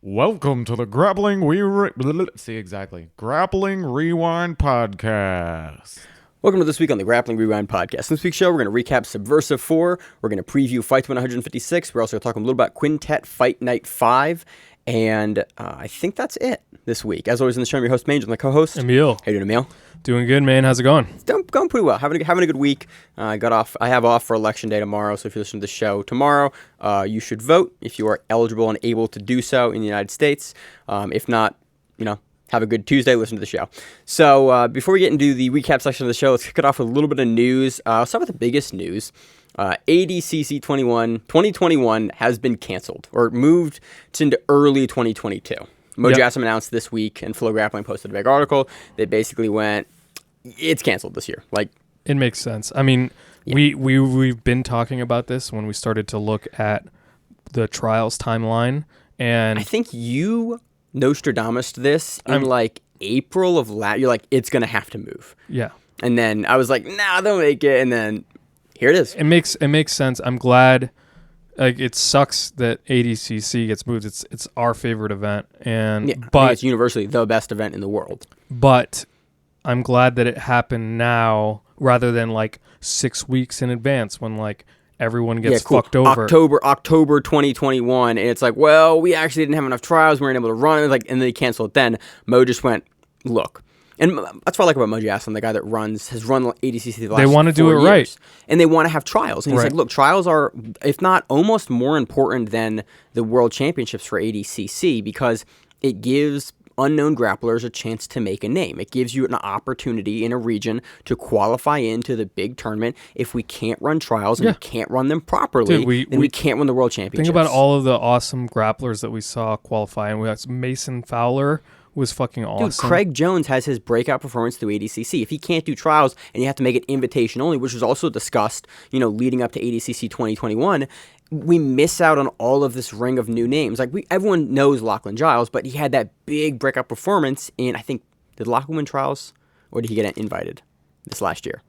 Welcome to the Grappling Grappling Rewind Podcast. Welcome to this week on the Grappling Rewind Podcast. In this week's show, we're going to recap Supversiv 4. We're going to preview Fight 156. We're also going to talk a little about Quintet Fight Night 5. And I think that's it this week. As always, in the show, I'm your host, Mange, my co-host. Emil. How you doing, Emil? Doing good, man. How's it going? It's going pretty well. Having a good week. I have off for Election Day tomorrow, so if you listen to the show tomorrow, you should vote if you are eligible and able to do so in the United States. If not, have a good Tuesday, listen to the show. So before we get into the recap section of the show, let's kick it off with a little bit of news. I'll start with the biggest news. ADCC 2021 has been canceled or moved into early 2022. Mojassim announced this week, and Flow Grappling posted a big article. They basically went, it's canceled this year. Like, it makes sense. I mean, yeah. we've been talking about this when we started to look at the trials timeline, and I think you Nostradamus this in April of last. You're like, it's gonna have to move. Yeah. And then I was like, nah, they'll make it. And then here it is. It makes sense. I'm glad. Like, it sucks that ADCC gets moved. It's our favorite event, but it's universally the best event in the world. But I'm glad that it happened now rather than 6 weeks in advance when everyone gets fucked over. October 2021, and it's like, well, we actually didn't have enough trials. We weren't able to run it. And then they canceled it. Then Mo just went, look. And that's what I like about Mojassim, the guy that has run ADCC the last 4 years. They want to do it right. And they want to have trials. And he's like, look, trials are, if not almost more important than the World Championships for ADCC, because it gives unknown grapplers a chance to make a name. It gives you an opportunity in a region to qualify into the big tournament. If we can't run trials and we can't run them properly, then we can't win the World Championships. Think about all of the awesome grapplers that we saw qualify. And we got Mason Fowler, was fucking awesome. Dude, Craig Jones has his breakout performance through ADCC. If he can't do trials and you have to make it invitation only, which was also discussed, leading up to ADCC 2021, we miss out on all of this ring of new names. Everyone knows Lachlan Giles, but he had that big breakout performance in, I think, did Lachlan win trials or did he get invited this last year?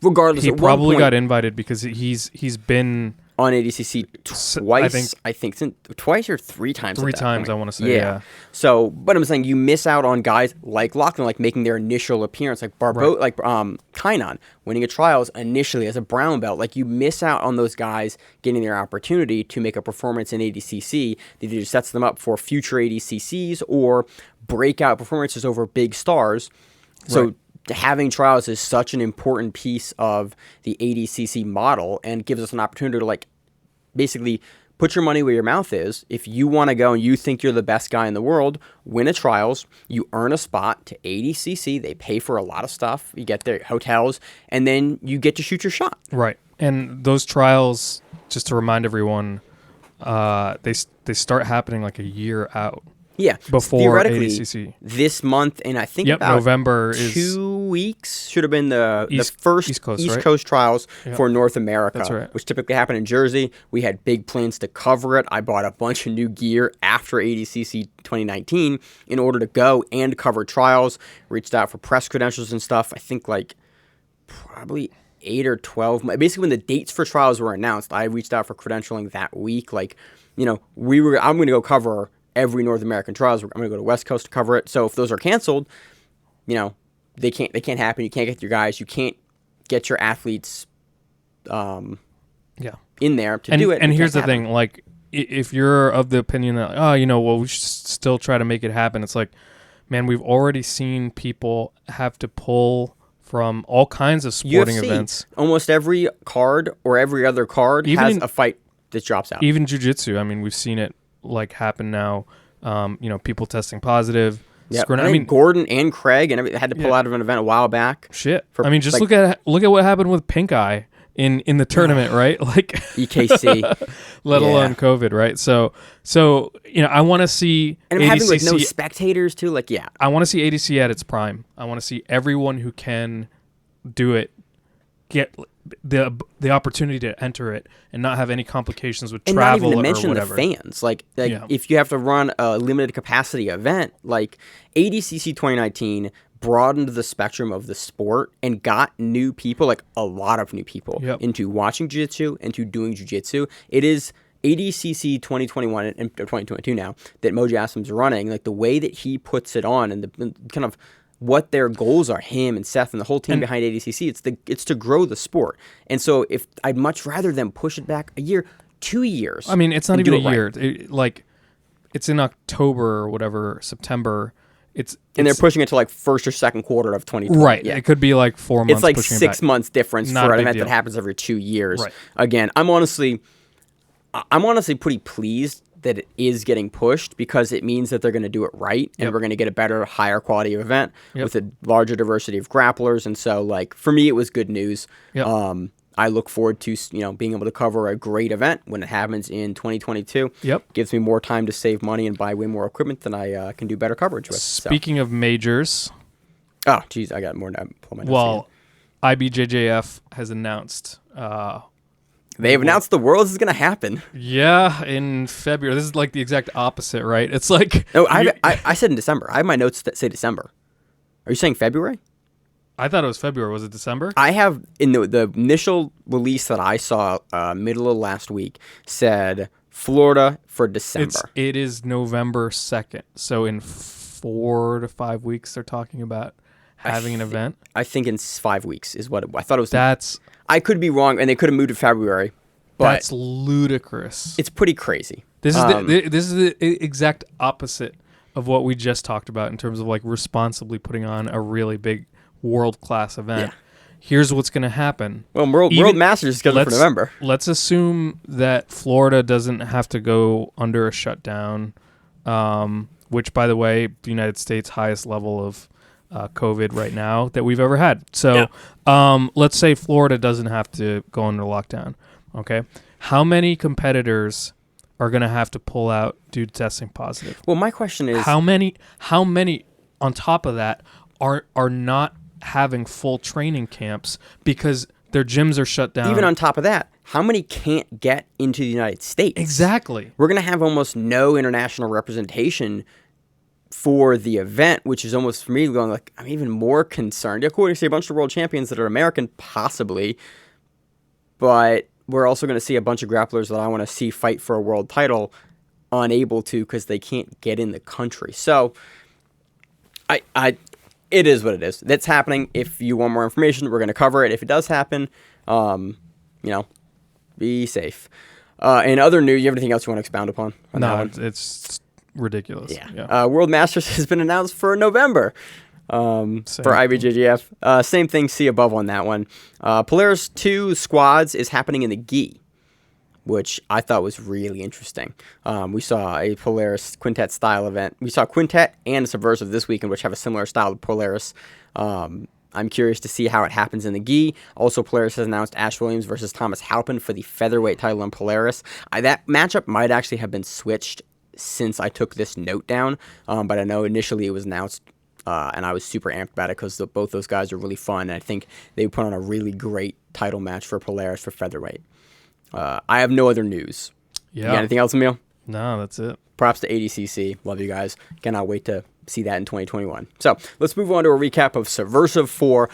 Regardless, he probably got invited because he's been on ADCC twice. I think twice or 3 times. 3 times, I want to say. Yeah. So, but I'm saying you miss out on guys like Lachlan, making their initial appearance, like Barbosa, Klein winning a trials initially as a brown belt. You miss out on those guys getting their opportunity to make a performance in ADCC that either sets them up for future ADCCs or breakout performances over big stars. So. Having trials is such an important piece of the ADCC model and gives us an opportunity to basically put your money where your mouth is. If you want to go and you think you're the best guy in the world, win a trials, you earn a spot to ADCC. They pay for a lot of stuff. You get their hotels, and then you get to shoot your shot. Right. And those trials, just to remind everyone, they start happening a year out. Yeah, before ADCC. This month, and I think about November 2 weeks should have been the first East Coast, Coast trials for North America, That's right. which typically happen in Jersey. We had big plans to cover it. I bought a bunch of new gear after ADCC 2019 in order to go and cover trials. Reached out for press credentials and stuff. I think probably 8 or 12. Basically, when the dates for trials were announced, I reached out for credentialing that week. I'm going to go cover every North American trials. I'm going to go to West Coast to cover it. So if those are canceled, they can't happen. You can't get your guys. You can't get your athletes in there to do it. And here's the thing, if you're of the opinion that, we should still try to make it happen. It's man, we've already seen people have to pull from all kinds of sporting events. Almost every card or every other card has a fight that drops out. Even jiu-jitsu. I mean, we've seen it happen now. People testing positive. Yeah, Gordon and Craig and had to pull out of an event a while back. Shit. Just look at what happened with Pink Eye in the tournament, right? EKC, let alone COVID, right? So I want to see and ADCC, having no spectators too. I want to see ADC at its prime. I want to see everyone who can do it get the opportunity to enter it and not have any complications with travel or whatever. And not even to mention the fans. If you have to run a limited capacity event, ADCC 2019 broadened the spectrum of the sport and got new people, a lot of new people, into watching jiu-jitsu and to doing jiu-jitsu. It is ADCC 2021 and 2022 now that Moji Asim's running, like the way that he puts it on and the kind of what their goals are, him and Seth and the whole team behind ADCC, it's to grow the sport. And so if I'd much rather them push it back a year, 2 years. I mean, it's not even a year. Right. It's in October or whatever, September. And they're pushing it to like first or second quarter of 2020. Right. Yeah. It could be like 4 months. It's like pushing 6 it back. months difference Not for a an big event deal. that happens every 2 years. Right. Again, I'm honestly pretty pleased that it is getting pushed because it means that they're going to do it right and we're going to get a better, higher quality of event with a larger diversity of grapplers. And so, like, for me, it was good news. Yep. I look forward to, being able to cover a great event when it happens in 2022. Yep. Gives me more time to save money and buy way more equipment than I can do better coverage with. Speaking of majors. Oh, geez, I got more to pull my notes Well, IBJJF has announced. They've announced the Worlds is going to happen. Yeah, in February. This is like the exact opposite, right? It's like... No, I said in December. I have my notes that say December. Are you saying February? I thought it was February. Was it December? I have, in the initial release that I saw middle of last week, said Florida for December. It is November 2nd. So in 4 to 5 weeks, they're talking about having an event. I think in 5 weeks is what I thought it was. I could be wrong, and they could have moved to February. But that's ludicrous. It's pretty crazy. This is the exact opposite of what we just talked about in terms of like responsibly putting on a really big world-class event. Yeah. Here's what's going to happen. Well, World Masters is scheduled for November. Let's assume that Florida doesn't have to go under a shutdown, which, by the way, the United States' highest level of COVID right now that we've ever had. So let's say Florida doesn't have to go under lockdown. Okay. How many competitors are going to have to pull out due to testing positive? Well, my question is... How many on top of that are not having full training camps because their gyms are shut down? Even on top of that, how many can't get into the United States? Exactly. We're going to have almost no international representation for the event, which is almost, for me, going like, I'm even more concerned. Of course, we see a bunch of world champions that are American, possibly, but we're also going to see a bunch of grapplers that I want to see fight for a world title unable to because they can't get in the country. So, it is what it is. That's happening. If you want more information, we're going to cover it. If it does happen, be safe. In other news, you have anything else you want to expound upon? No, it's ridiculous. Yeah. World Masters has been announced for November for IBJJF. Same thing, see above on that one. Polaris 2 Squads is happening in the GI, which I thought was really interesting. We saw a Polaris Quintet style event. We saw Quintet and Subversiv this weekend, which have a similar style to Polaris. I'm curious to see how it happens in the GI. Also, Polaris has announced Ash Williams versus Thomas Halpin for the featherweight title in Polaris. That matchup might actually have been switched since I took this note down, but I know initially it was announced, and I was super amped about it because both those guys are really fun, and I think they put on a really great title match for Polaris for featherweight. I have no other news. Yeah. You got anything else, Emil? No, that's it. Props to ADCC. Love you guys. Cannot wait to see that in 2021. So let's move on to a recap of Subversiv 4.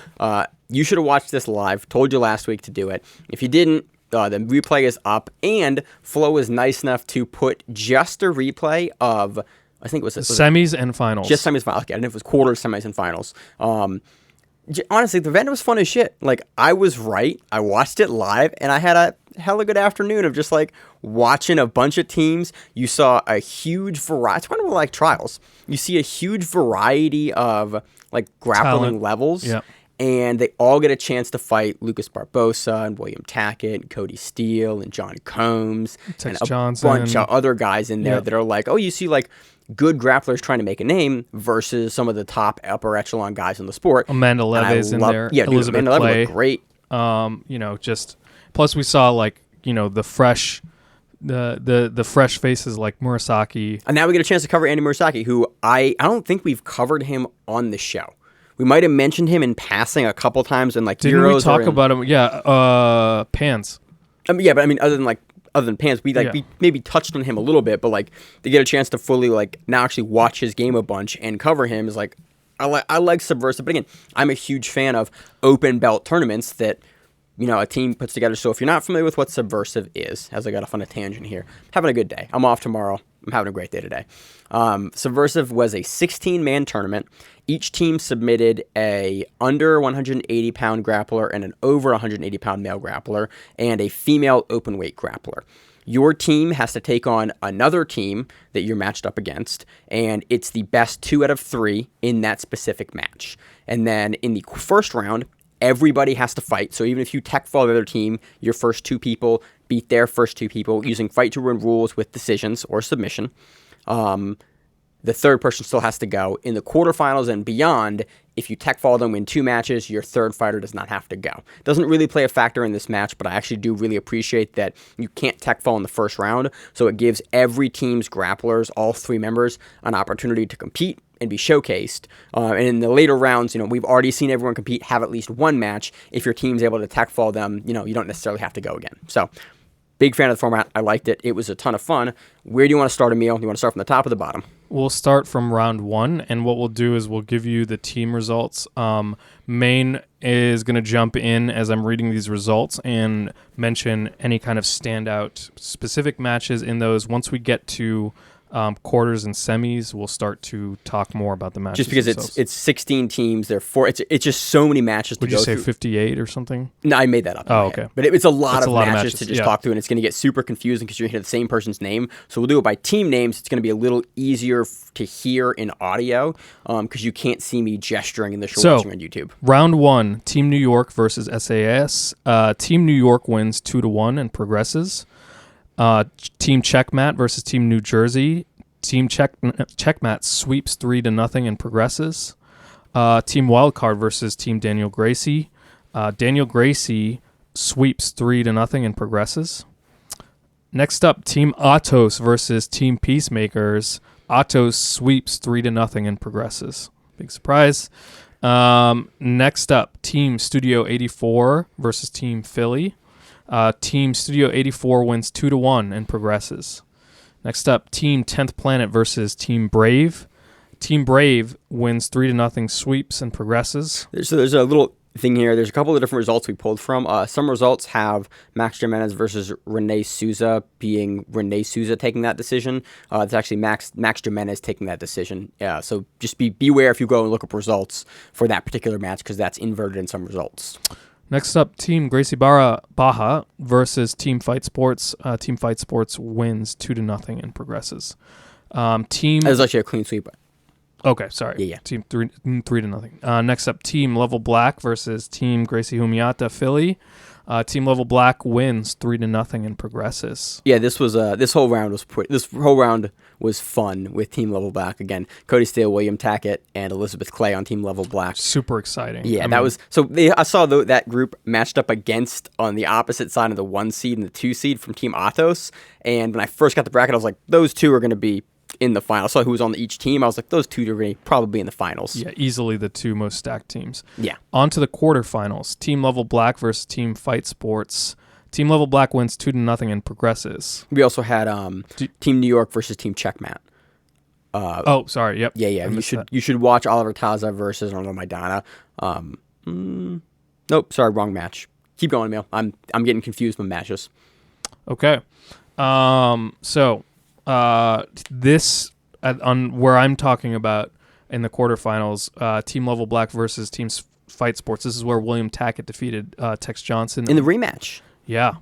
You should have watched this live. Told you last week to do it. If you didn't, the replay is up, and Flo was nice enough to put just a replay of, I think it was semis and finals. Just semis, finals. Okay, I don't know if it was quarters, semis, and finals. Honestly, the event was fun as shit. Like, I was right. I watched it live, and I had a hella good afternoon of just, like, watching a bunch of teams. You saw a huge variety. It's kind of like trials. You see a huge variety of, like, grappling levels. Yeah. And they all get a chance to fight Lucas Barbosa and William Tackett and Cody Steele and John Combs and a bunch of other guys in there that are like, you see, like, good grapplers trying to make a name versus some of the top upper echelon guys in the sport. Amanda Leves in there. Yeah, Elizabeth Amanda Clay. Leves looked great. Just plus we saw like, the fresh the fresh faces like Murasaki. And now we get a chance to cover Andy Murasaki, who I don't think we've covered him on the show. We might have mentioned him in passing a couple times in like Didn't Euros. We talk about him? Yeah, Pans. Yeah, but I mean, other than Pans, we maybe touched on him a little bit, but like to get a chance to fully like now actually watch his game a bunch and cover him is like I like Subversiv. But again, I'm a huge fan of open belt tournaments that a team puts together. So if you're not familiar with what Subversiv is, as I got off on a tangent here, having a good day. I'm off tomorrow. I'm having a great day today. Subversiv was a 16-man tournament. Each team submitted a under 180-pound grappler and an over 180-pound male grappler and a female open weight grappler. Your team has to take on another team that you're matched up against, and it's the best 2 out of 3 in that specific match. And then in the first round, everybody has to fight. So even if you tech fall the other team, your first 2 people beat their first 2 people using fight to win rules with decisions or submission. The third person still has to go. In the quarterfinals and beyond, if you tech fall and win 2 matches, your third fighter does not have to go. Doesn't really play a factor in this match, but I actually do really appreciate that you can't tech fall in the first round, so it gives every team's grapplers, all 3 members, an opportunity to compete and be showcased. And in the later rounds, we've already seen everyone compete, have at least 1 match. If your team's able to tech fall them, you don't necessarily have to go again. So, big fan of the format. I liked it. It was a ton of fun. Where do you want to start, Emil? Do you want to start from the top or the bottom? We'll start from round 1, and what we'll do is we'll give you the team results. Main is going to jump in as I'm reading these results and mention any kind of standout specific matches in those. Once we get to quarters and semis, we'll start to talk more about the matches. Just because themselves. it's 16 teams, it's just so many matches to go through. Would you say 58 or something? No, I made that up. Oh, okay. But it's a lot of of matches to just talk through, and it's going to get super confusing because you're hearing the same person's name. So we'll do it by team names. It's going to be a little easier to hear in audio because you can't see me gesturing in the show watching on YouTube. Round 1, Team New York versus SAS. Team New York wins 2-1 and progresses. Team Checkmat versus Team New Jersey. Team Checkmat sweeps 3-0 and progresses. Team Wildcard versus Team Daniel Gracie. Daniel Gracie sweeps 3-0 and progresses. Next up, Team Atos versus Team Peacemakers. Atos sweeps 3-0 and progresses. Big surprise. Next up, Team Studio 84 versus Team Philly. Team Studio 84 wins 2-1 and progresses. Next up, Team 10th Planet versus Team Brave. Team Brave wins 3-0, sweeps, and progresses. So there's a little thing here. There's a couple of different results we pulled from. Some results have Max Jimenez versus Renee Souza being Renee Souza taking that decision. It's actually Max Jimenez taking that decision. So just beware if you go and look up results for that particular match because that's inverted in some results. Next up, Team Gracie Baja versus Team Fight Sports. Team Fight Sports wins 2-0 and progresses. Team. That was actually a clean sweep. Okay, sorry. Yeah. Team 3-0. Next up, Team Level Black versus Team Gracie Humiata Philly. Team Level Black wins 3-0 and progresses. Yeah, this whole round was fun with Team Level Black again. Cody Steele, William Tackett, and Elizabeth Clay on Team Level Black. Super exciting. Yeah, I saw that group matched up against on the opposite side of the 1 seed and the 2 seed from Team Atos. And when I first got the bracket, I was like, those 2 are going to be in the final. I saw who was on each team. I was like, those 2 are going to probably be in the finals. Yeah, easily the 2 most stacked teams. Yeah. On to the quarterfinals. Team Level Black versus Team Fight Sports. Team Level Black wins 2-0 and progresses. We also had Team New York versus Team Checkmat. Sorry. Yep. Yeah. You should watch Oliver Taza versus Arnold Maidana. Nope. Sorry, wrong match. Keep going, Emil. I'm getting confused with matches. Okay. This on where I'm talking about in the quarterfinals, Team Level Black versus Team Fight Sports. This is where William Tackett defeated Tex Johnson in the rematch. Yeah.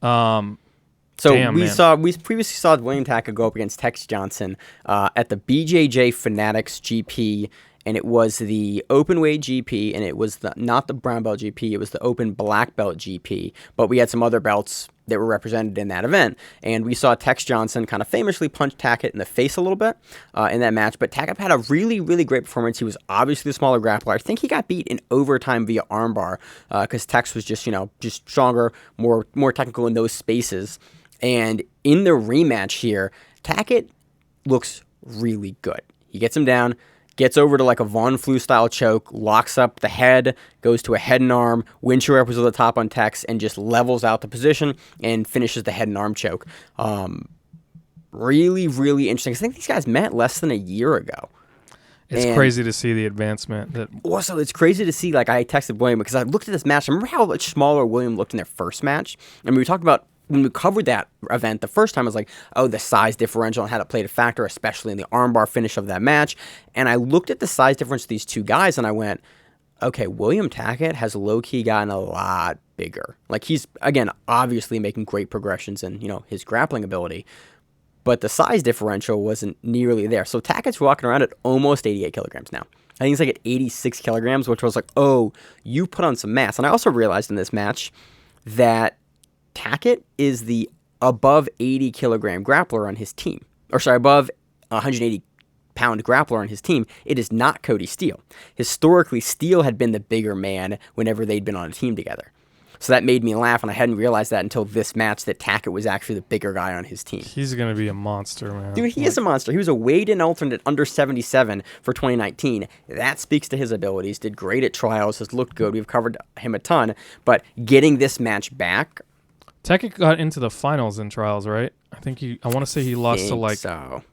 We previously saw William Tackett go up against Tex Johnson at the BJJ Fanatics GP, and it was the open weight GP, and it was not the brown belt GP, it was the open black belt GP, but we had some other belts that were represented in that event, and we saw Tex Johnson kind of famously punch Tackett in the face a little bit in that match, but Tackett had a really, really great performance. He was obviously the smaller grappler. I think he got beat in overtime via armbar because Tex was just stronger, more technical in those spaces. And in the rematch here, Tackett looks really good. He gets him down, gets over to like a Von Flue style choke, locks up the head, goes to a head and arm, windshield wipers at the top on Tex, and just levels out the position and finishes the head and arm choke. Really, really interesting. I think these guys met less than a year ago. It's crazy to see the advancement. That Also, it's crazy to see, like, I texted William because I looked at this match. I remember how much smaller William looked in their first match. And we talked about, when we covered that event the first time, I was like, oh, the size differential and how it played a factor, especially in the armbar finish of that match. And I looked at the size difference of these two guys, and I went, okay, William Tackett has low-key gotten a lot bigger. Like, he's, again, obviously making great progressions in, his grappling ability. But the size differential wasn't nearly there. So Tackett's walking around at almost 88 kilograms now. I think he's like at 86 kilograms, which was like, oh, you put on some mass. And I also realized in this match that Tackett is the above 80 kilogram grappler on his team. Or sorry, above 180 pound grappler on his team. It is not Cody Steele. Historically, Steele had been the bigger man whenever they'd been on a team together. So that made me laugh, and I hadn't realized that until this match, that Tackett was actually the bigger guy on his team. he's gonna be a monster, man. Dude, he is a monster. He was a weighed-in alternate under 77 for 2019. That speaks to his abilities. Did great at trials. Has looked good. We've covered him a ton. But getting this match back... Tackett got into the finals in trials, right? I want to say he lost to, like... so.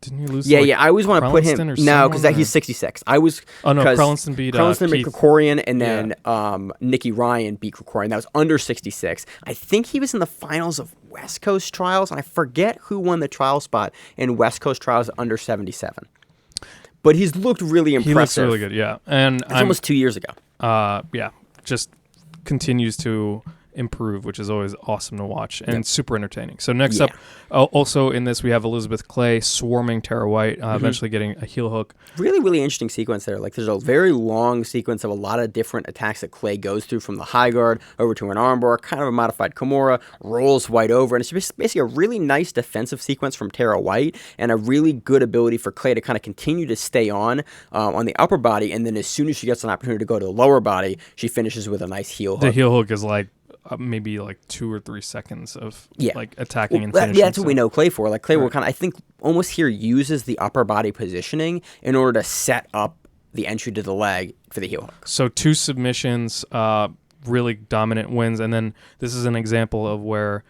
Didn't he lose? Yeah, to, like, I always want to put him. Krellinston or No, because someone, he's 66. I was. Oh no, Krellinston beat Keith. Krikorian, and then Nicky Ryan beat Krikorian. That was under 66. I think he was in the finals of West Coast trials, and I forget who won the trial spot in West Coast trials under 77. But he's looked really impressive. He looks really good, yeah. And it's almost 2 years ago. Just continues to improve, which is always awesome to watch and super entertaining. So next up, also in this, we have Elizabeth Clay swarming Tara White, eventually getting a heel hook. Really, really interesting sequence there. Like, there's a very long sequence of a lot of different attacks that Clay goes through, from the high guard over to an armbar, kind of a modified Kimura, rolls White over, and it's just basically a really nice defensive sequence from Tara White, and a really good ability for Clay to kind of continue to stay on the upper body, and then as soon as she gets an opportunity to go to the lower body, she finishes with a nice heel hook. The heel hook is like maybe like 2 or 3 seconds of like attacking and finishing. Yeah, that's what we know Clay for. Like, Clay will kind of, I think, almost here uses the upper body positioning in order to set up the entry to the leg for the heel hook. So 2 submissions, really dominant wins, and then this is an example of where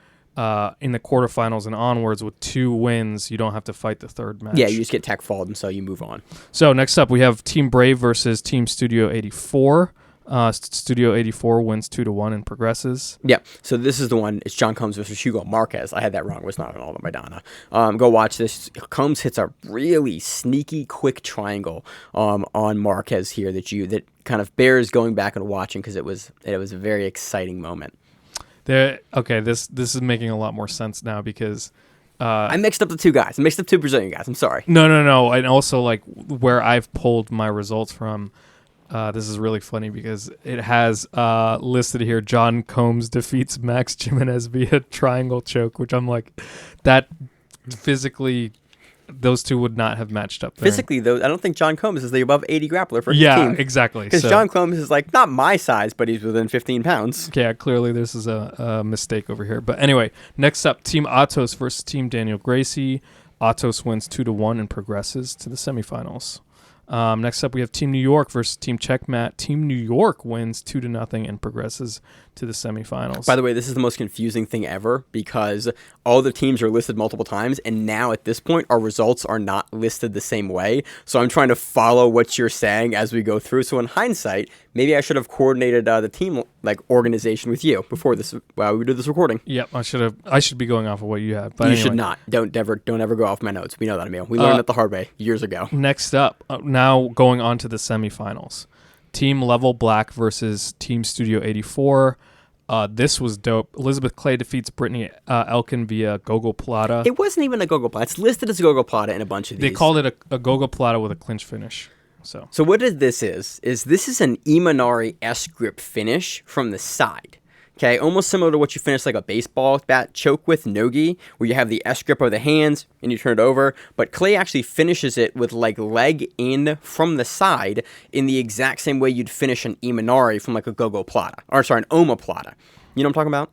in the quarterfinals and onwards, with 2 wins, you don't have to fight the third match. Yeah, you just get tech falled, and so you move on. So next up, we have Team Brave versus Team Studio 84. Studio 84 wins 2-1 and progresses. Yeah, so this is the one. It's John Combs versus Hugo Marquez. I had that wrong. It was not an Aldo Maidana. Go watch this. Combs hits a really sneaky, quick triangle on Marquez here that kind of bears going back and watching, because it was a very exciting moment. This is making a lot more sense now, because I mixed up the 2 guys. I mixed up 2 Brazilian guys. I'm sorry. No. And also, like, where I've pulled my results from, this is really funny because it has listed here, John Combs defeats Max Jimenez via triangle choke, which I'm like, that physically, those 2 would not have matched up there. Physically, though, I don't think John Combs is the above 80 grappler for his team. Yeah, exactly. Because John Combs is, like, not my size, but he's within 15 pounds. Yeah, clearly this is a mistake over here. But anyway, next up, Team Atos versus Team Daniel Gracie. Atos wins 2-1 and progresses to the semifinals. Next up, we have Team New York versus Team Checkmat. Team New York wins 2-0 and progresses to the semifinals. By the way, this is the most confusing thing ever, because all the teams are listed multiple times, and now at this point, our results are not listed the same way. So I'm trying to follow what you're saying as we go through. So in hindsight, maybe I should have coordinated the team organization with you before this. We did this recording. Yep, I should be going off of what you have. But you anyway. should not. Don't ever go off my notes. We know that, Emil. We learned it the hard way years ago. Next up, now going on to the semifinals. Team Level Black versus Team Studio 84. This was dope. Elizabeth Clay defeats Brittany Elkin via Gogo Plata. It wasn't even a Gogo Plata. It's listed as a Gogo Plata in a bunch of these. They called it a Gogo Plata with a clinch finish. So what this is this is an Imanari S-grip finish from the side. Okay, almost similar to what you finish like a baseball bat choke with, nogi, where you have the S-grip of the hands and you turn it over. But Clay actually finishes it with like leg in from the side in the exact same way you'd finish an Imanari from like a Gogo Plata. Or sorry, an Oma Plata. You know what I'm talking about?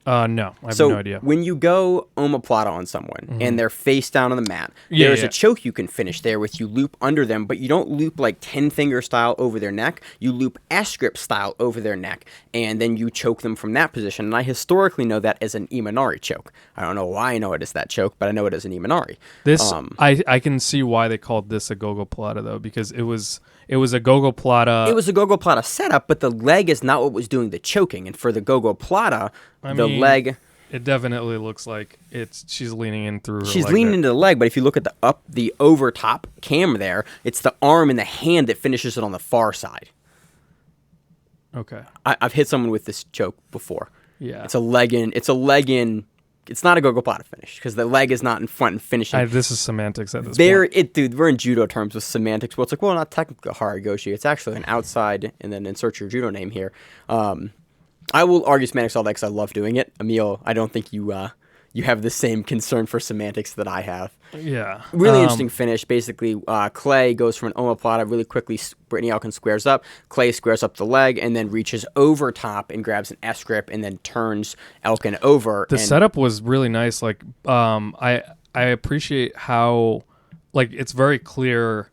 No, I have So no idea. when you go omoplata on someone and they're face down on the mat, Yeah, there's yeah. a choke you can finish there with you loop under them, but you don't loop like 10-finger style over their neck. You loop S-grip style over their neck, and then you choke them from that position. And I historically know that as an Imanari choke. I don't know why I know it as that choke, but I know it as an Imanari. This I can see why they called this a gogoplata though, because it was a gogoplata. It was a gogoplata setup, but the leg is not what was doing the choking. And for the gogoplata, the leg... It definitely looks like she's leaning in through her She's leg leaning there. into the leg, but if you look at the over top camera there, it's the arm and the hand that finishes it on the far side. Okay. I've hit someone with this choke before. Yeah. It's a leg in. It's not a gogoplata finish because the leg is not in front and finishing. This is semantics at this point. Dude, we're in judo terms with semantics. Well, it's like, well, not technically a haragoshi. It's actually an outside, and then insert your judo name here. I will argue semantics all that because I love doing it. Emil, I don't think you have the same concern for semantics that I have. Yeah. Really interesting finish. Basically, Clay goes from an omoplata really quickly. Brittany Elkin squares up. Clay squares up the leg and then reaches over top and grabs an S grip and then turns Elkin over. The setup was really nice. Like, I appreciate how, like, it's very clear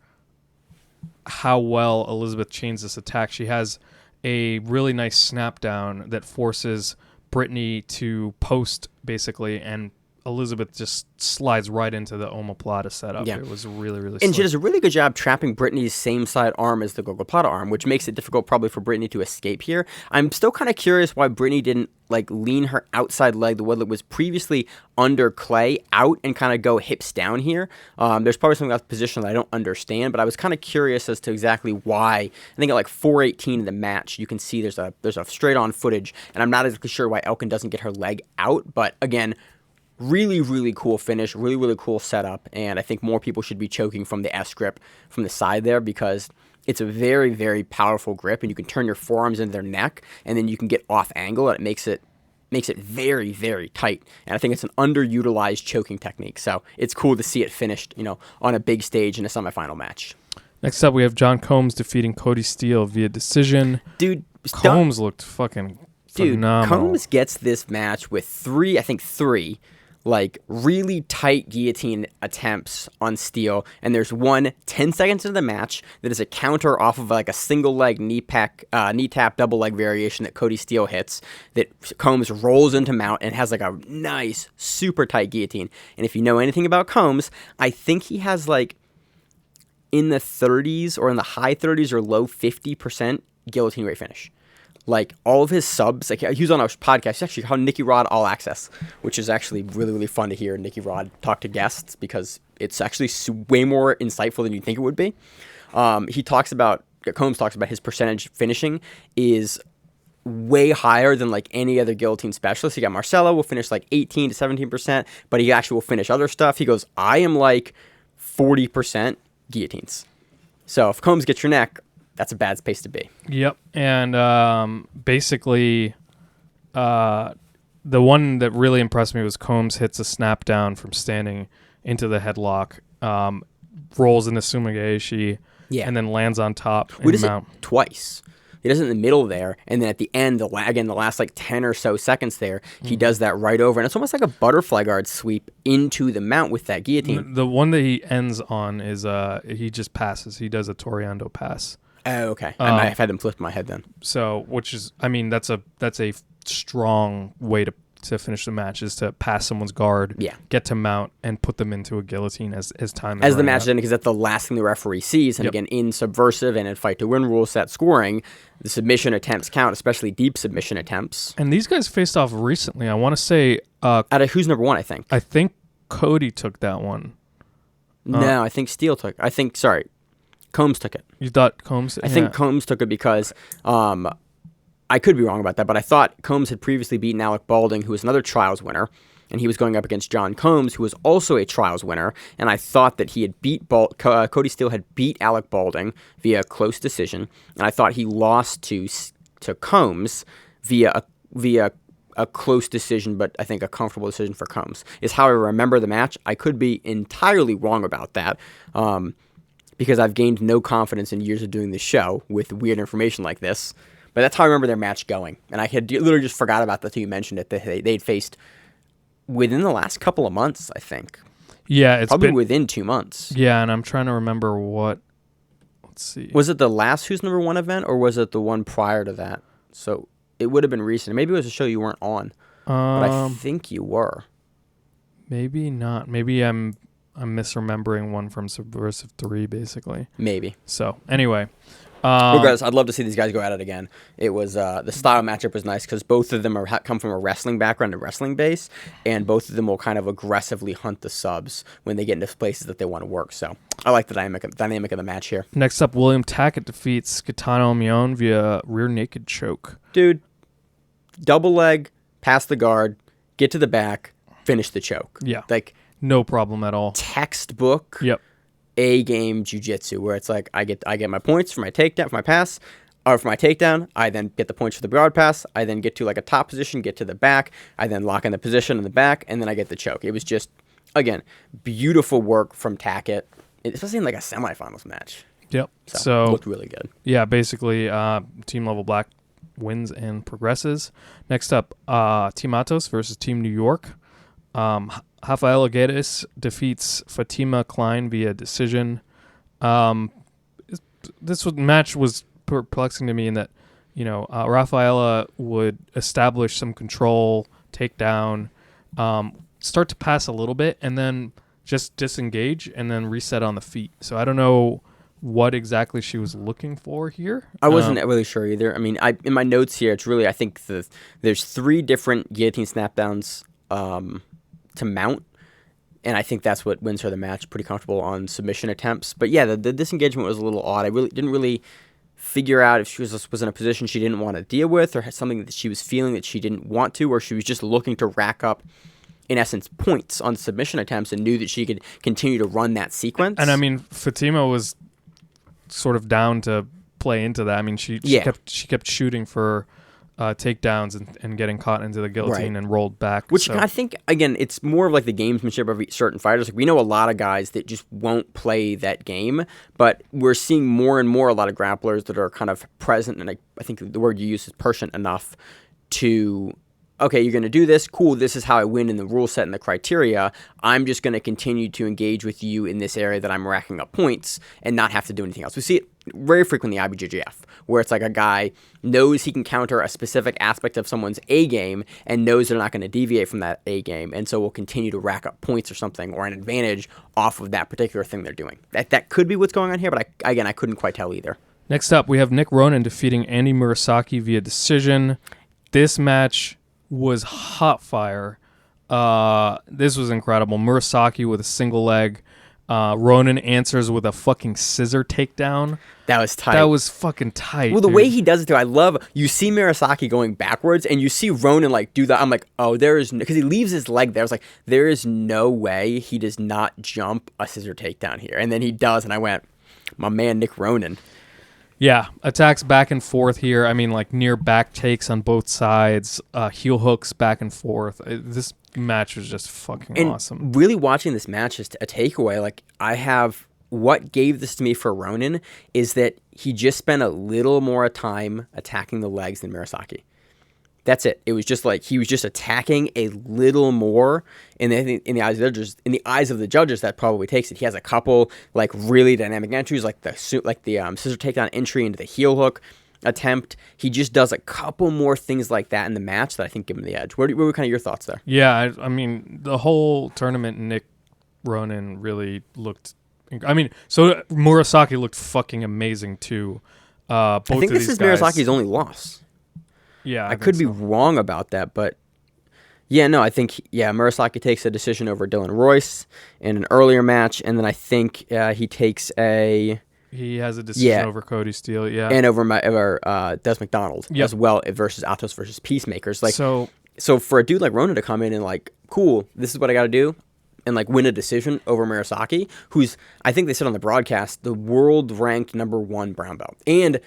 how well Elizabeth chains this attack. She has a really nice snap down that forces Brittany to post basically, and Elizabeth just slides right into the omoplata setup. Yeah. It was really, really And slick. she does a really good job trapping Brittany's same side arm as the gogoplata arm, which makes it difficult probably for Brittany to escape here. I'm still kind of curious why Brittany didn't like lean her outside leg the way that was previously under Clay out and kind of go hips down here. There's probably something about the position that I don't understand, but I was kind of curious as to exactly why. I think at like 4:18 in the match, you can see there's a straight on footage, and I'm not exactly sure why Elkin doesn't get her leg out, but again, really, really cool finish, really, really cool setup, and I think more people should be choking from the S grip from the side there because it's a very, very powerful grip, and you can turn your forearms into their neck, and then you can get off angle, and it makes it very, very tight. And I think it's an underutilized choking technique, so it's cool to see it finished, on a big stage in a semifinal match. Next up, we have John Combs defeating Cody Steele via decision. Dude, Combs looked fucking phenomenal. Combs gets this match with three like really tight guillotine attempts on Steele, and there's 10 seconds into the match that is a counter off of like a single leg knee tap double leg variation that Cody Steele hits that Combs rolls into mount and has like a nice super tight guillotine. And if you know anything about Combs, I think he has like in the 30s or in the high 30s or low 50% guillotine rate finish. Like all of his subs, like he was on our podcast, he's actually called Nicky Rod All Access, which is actually really, really fun to hear Nicky Rod talk to guests because it's actually way more insightful than you think it would be. Combs talks about his percentage finishing is way higher than like any other guillotine specialist. You got Marcelo will finish like 18 to 17%, but he actually will finish other stuff. He goes, I am like 40% guillotines. So if Combs gets your neck, that's a bad space to be. Yep. And basically, the one that really impressed me was Combs hits a snap down from standing into the headlock, rolls into Sumigaeshi, and then lands on top and mount. It twice. He does it in the middle there, and then at the end, the last like 10 or so seconds there, he does that right over, and it's almost like a butterfly guard sweep into the mount with that guillotine. The one that he ends on is he just passes. He does a Toriando pass. Oh, okay. I might have had them flipped in my head then. So, which is, I mean, that's a strong way to finish the match is to pass someone's guard, get to mount, and put them into a guillotine as time as the match is ending, because that's the last thing the referee sees. And again, in Subversiv and in Fight to Win rule set scoring, the submission attempts count, especially deep submission attempts. And these guys faced off recently. I want to say out of who's number one, I think. I think Cody took that one. No, I think Steele took. Combs took it. You thought Combs? I think Combs took it because I could be wrong about that, but I thought Combs had previously beaten Alec Balding, who was another trials winner, and he was going up against John Combs, who was also a trials winner, and I thought that he had Cody Steele had beat Alec Balding via close decision, and I thought he lost to Combs via a close decision, but I think a comfortable decision for Combs, is how I remember the match. I could be entirely wrong about that, because I've gained no confidence in years of doing this show with weird information like this. But that's how I remember their match going. And I had literally just forgot about that until you mentioned it. That they'd faced within the last couple of months, I think. Yeah, it's probably been, within 2 months. Yeah, and I'm trying to remember what. Let's see. Was it the last Who's Number One event, or was it the one prior to that? So it would have been recent. Maybe it was a show you weren't on, but I think you were. Maybe not. Maybe I'm misremembering one from Subversive 3, basically. Maybe. So anyway. Regardless, I'd love to see these guys go at it again. It was the style matchup was nice because both of them come from a wrestling background and wrestling base, and both of them will kind of aggressively hunt the subs when they get into places that they want to work. So I like the dynamic of the match here. Next up, William Tackett defeats Kitano Mion via rear naked choke. Dude, double leg, pass the guard, get to the back, finish the choke. Yeah, like no problem at all. Textbook. Yep. A-game jiu-jitsu where it's like I get my points for my takedown, for my pass, or for my takedown. I then get the points for the broad pass. I then get to like a top position, get to the back. I then lock in the position in the back, and then I get the choke. It was just, again, beautiful work from Tackett, especially in like a semifinals match. Yep. So looked really good. Yeah, basically, Team Level Black wins and progresses. Next up, Team Atos versus Team New York. Rafael Guedes defeats Fatima Klein via decision. This match was perplexing to me in that, Rafaela would establish some control, take down, start to pass a little bit, and then just disengage and then reset on the feet. So I don't know what exactly she was looking for here. I wasn't really sure either. I mean, in my notes here, it's really, I think there's 3 different guillotine snapdowns to mount, and I think that's what wins her the match. Pretty comfortable on submission attempts, but yeah, the disengagement was a little odd. I didn't really figure out if she was in a position she didn't want to deal with, or had something that she was feeling that she didn't want to, or she was just looking to rack up, in essence, points on submission attempts and knew that she could continue to run that sequence. And I mean, Fatima was sort of down to play into that. I mean, she kept shooting for takedowns and getting caught into the guillotine and rolled back. Which I think, again, it's more of like the gamesmanship of certain fighters. Like, we know a lot of guys that just won't play that game, but we're seeing more and more a lot of grapplers that are kind of present, and I think the word you use is prescient enough to, okay, you're going to do this, cool, this is how I win in the rule set and the criteria. I'm just going to continue to engage with you in this area that I'm racking up points and not have to do anything else. We see it very frequently in the IBJJF, where it's like a guy knows he can counter a specific aspect of someone's A game and knows they're not going to deviate from that A game, and so will continue to rack up points or something, or an advantage off of that particular thing they're doing. That could be what's going on here, but I couldn't quite tell either. Next up, we have Nick Ronan defeating Andy Murasaki via decision. This match was hot fire. This was incredible. Murasaki with a single leg. Ronan answers with a fucking scissor takedown. That was tight. That was fucking tight. Well, the way he does it too, I love. You see Murasaki going backwards, and you see Ronan like do that. I'm like, oh, there is, because he leaves his leg there. I was like, there is no way he does not jump a scissor takedown here, and then he does, and I went, my man Nick Ronan. Yeah, attacks back and forth here. I mean, like near back takes on both sides, heel hooks back and forth. This match was just fucking awesome. Really watching this match is a takeaway. Like, what gave this to me for Ronan is that he just spent a little more time attacking the legs than Murasaki. That's it. It was just like he was just attacking a little more, and I think in the eyes of the judges, that probably takes it. He has a couple like really dynamic entries, like the scissor takedown entry into the heel hook attempt. He just does a couple more things like that in the match that I think give him the edge. What were kind of your thoughts there? Yeah, I mean, the whole tournament, Nick Ronan really looked. I mean, so Murasaki looked fucking amazing too. I think this is Murasaki's only loss. Yeah, I could be wrong about that, but yeah, no, I think Murasaki takes a decision over Dylan Royce in an earlier match, and then I think he has a decision over Cody Steele, and over Des McDonald as well versus Atos versus Peacemakers. Like, so for a dude like Ronan to come in and like, cool, this is what I got to do, and like win a decision over Murasaki, who's, I think they said on the broadcast, the world ranked #1 brown belt, and